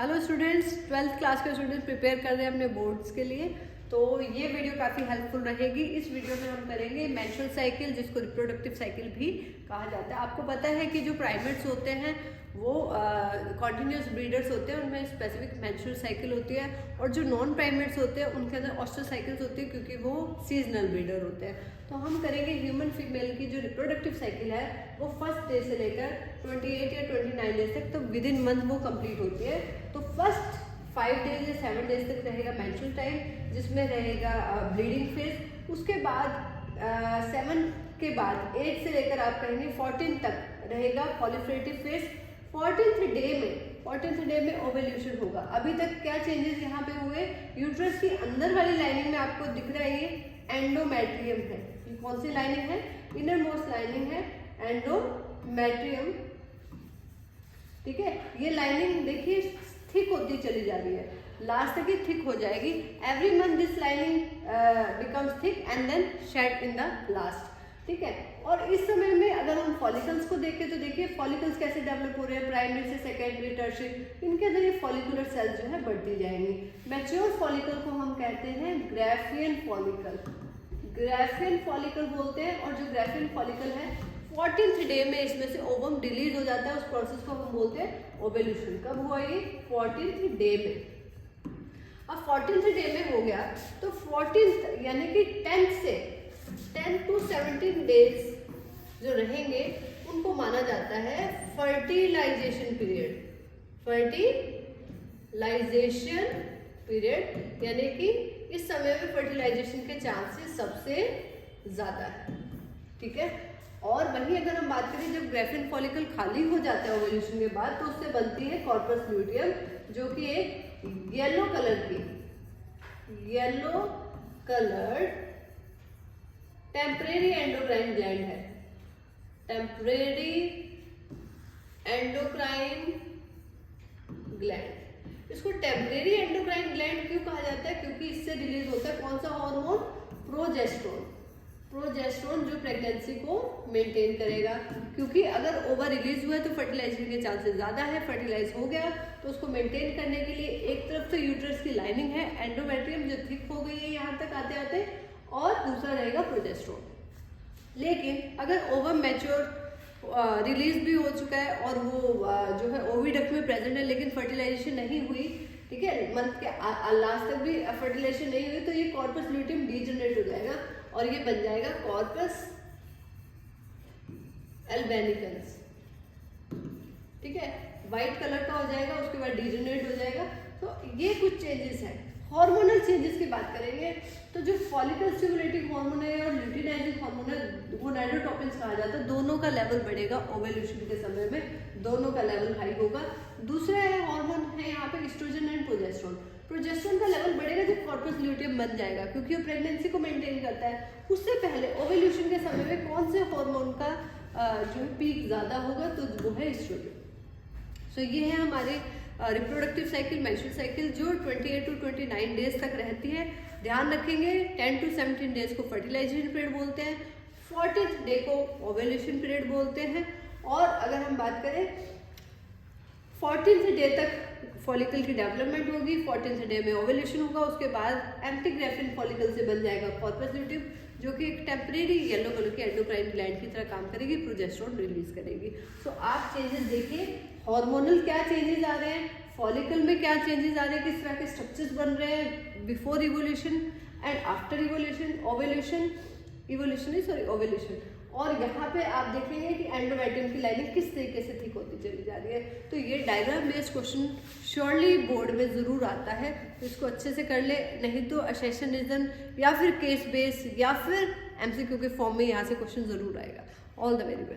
Hello students, 12th class के students prepare कर रहे हैं अपने बोर्ड्स के लिए। तो ये वीडियो काफ़ी हेल्पफुल रहेगी। इस वीडियो में हम करेंगे मेंस्ट्रुअल साइकिल, जिसको रिप्रोडक्टिव साइकिल भी कहा जाता है। आपको पता है कि जो प्राइमेट्स होते हैं वो कॉन्टिन्यूस ब्रीडर्स होते हैं, उनमें स्पेसिफिक मेंस्ट्रुअल साइकिल होती है, और जो नॉन प्राइमेट्स होते हैं उनके अंदर ऑस्ट्रल साइकिल्स होती है, क्योंकि वो सीजनल ब्रीडर होते हैं। तो हम करेंगे ह्यूमन फीमेल की जो रिप्रोडक्टिव साइकिल है वो फर्स्ट डे से लेकर 28 या 29 डेज तक, तो विद इन मंथ वो कंप्लीट होती है। तो फर्स्ट 5 डेज या 7 डेज तक रहेगा मेंस्ट्रुअल टाइम, जिसमें रहेगा ब्लीडिंग फेज। उसके बाद 7 के बाद 8 से लेकर आप कहेंगे 14 तक रहेगा प्रोलिफरेटिव फेज। 14th डे में ओवल्यूशन होगा। अभी तक क्या चेंजेस यहाँ पे हुए, यूट्रस की अंदर वाली लाइनिंग में आपको दिख रहा है ये एंडोमेट्रियम है। ये कौन सी लाइनिंग है? इनर मोस्ट लाइनिंग है एंडोमेट्रियम। ठीक है, ये लाइनिंग देखिए थिक होती चली जा रही है, लास्ट तक ये थिक हो जाएगी। Every month this lining becomes thick and then shed in the last. ठीक है, और इस समय में अगर हम फॉलिकल्स को देखें तो देखिए फॉलिकल्स कैसे डेवलप हो रहे हैं, प्राइमरी से सेकेंडरी टर्शियरी, इनके अंदर ये फॉलिकुलर सेल्स जो है बढ़ती जाएंगी। मैच्योर फॉलिकल को हम कहते हैं ग्राफियन फॉलिकल। ग्राफियन फॉलिकल बोलते हैं, और जो ग्राफियन फॉलिकल है 14th डे में इसमें से ओवम रिलीज हो जाता है। उस प्रोसेस को हम बोलते हैं ओवल्यूशन। कब हुआ ये? 14th डे में। अब 14th डे में हो गया तो 14th यानी कि 10 to 17 डेज जो रहेंगे उनको माना जाता है फर्टिलाइजेशन पीरियड। फर्टिलाइजेशन पीरियड यानी कि इस समय में फर्टिलाइजेशन के चांसेस सबसे ज्यादा है। ठीक है, और वहीं अगर हम बात करें जब ग्राफियन फॉलिकल खाली हो जाता है ओवल्यूशन के बाद, तो उससे बनती है कॉर्पस ल्यूटियम, जो कि एक yellow coloured temporary endocrine gland है। टेम्परेरी एंडोक्राइन ग्लैंड, इसको टेम्परेरी एंडोक्राइन ग्लैंड क्यों कहा जाता है? क्योंकि इससे रिलीज होता है कौन सा हार्मोन? प्रोजेस्टेरोन। प्रोजेस्टेरोन जो प्रेगनेंसी को मेंटेन करेगा, क्योंकि अगर ओवर रिलीज हुआ है तो फर्टिलाइजेशन के चांसेस ज्यादा है। फर्टिलाइज हो गया तो उसको मेंटेन करने के लिए एक तरफ तो यूट्रस की लाइनिंग है एंडोमेट्रियम जो थिक हो गई है यहाँ तक आते आते, और दूसरा रहेगा प्रोजेस्टेरोन। लेकिन अगर ओवर मैच्योर रिलीज भी हो चुका है और वो जो है ओविडक्ट में प्रेजेंट है, लेकिन फर्टिलाइजेशन नहीं हुई, ठीक है, मंथ के लास्ट तक भी फर्टिलाइजेशन नहीं हुई, तो ये कॉर्पस ल्यूटियम डीजनरेट हो जाएगा और ये बन जाएगा कॉर्पस एल्बेनिकन्स। ठीक है, व्हाइट कलर का हो जाएगा, उसके बाद डीजनरेट हो जाएगा। तो ये कुछ चेंजेस हैं। हार्मोनल चेंजेस की बात करेंगे तो जो फॉलिकल स्टिमुलेटिंग हार्मोन है और ल्यूटिनाइजिंग हार्मोन है, गोनाडोट्रोपिन्स कहा जाता है, दोनों का लेवल बढ़ेगा ओवल्यूशन के समय में, दोनों का लेवल हाई होगा। दूसरा है हार्मोन है यहाँ पे एस्ट्रोजन एंड प्रोजेस्टेरोन। प्रोजेस्टेरोन का लेवल बढ़ेगा जब कॉर्पस ल्यूटियम बन जाएगा, क्योंकि वो प्रेगनेंसी को मेंटेन करता है। उससे पहले ओवल्यूशन के समय में कौन से हार्मोन का जो पीक ज्यादा होगा, तो वो है एस्ट्रोजन। सो ये है हमारे रिप्रोडक्टिव साइकिल, मेंस्ट्रुअल साइकिल, जो 28 to 29 डेज तक रहती है। ध्यान रखेंगे 10 to 17 डेज को फर्टिलाइजेशन पीरियड बोलते हैं, 40th डे को ओवल्यूशन पीरियड बोलते हैं। और अगर हम बात करें 14th डे तक फॉलिकल की डेवलपमेंट होगी, 14th डे में ओवल्यूशन होगा, उसके बाद एम्प्टी ग्राफियन फॉलिकल से बन जाएगा कॉर्पस ल्यूटियम, जो कि एक टेम्परेरी येलो कलर की एंडोक्राइन ग्लैंड की तरह काम करेगी, प्रोजेस्टेरोन रिलीज करेगी। सो आप चेंजेस देखिए, हार्मोनल क्या चेंजेस आ रहे हैं, फॉलिकल में क्या चेंजेस आ रहे हैं, किस तरह के स्ट्रक्चर्स बन रहे हैं before evolution and after evolution, ovulation. और यहाँ पे आप देखेंगे कि एंडोमेट्रियम की लाइनिंग किस तरीके से ठीक होती चली जा रही है। तो ये diagram based question surely board में जरूर आता है, तो इसको अच्छे से कर ले, नहीं तो असेशन रीजन या फिर केस बेस या फिर एमसीक्यू के फॉर्म में यहाँ से क्वेश्चन जरूर आएगा। All the very best.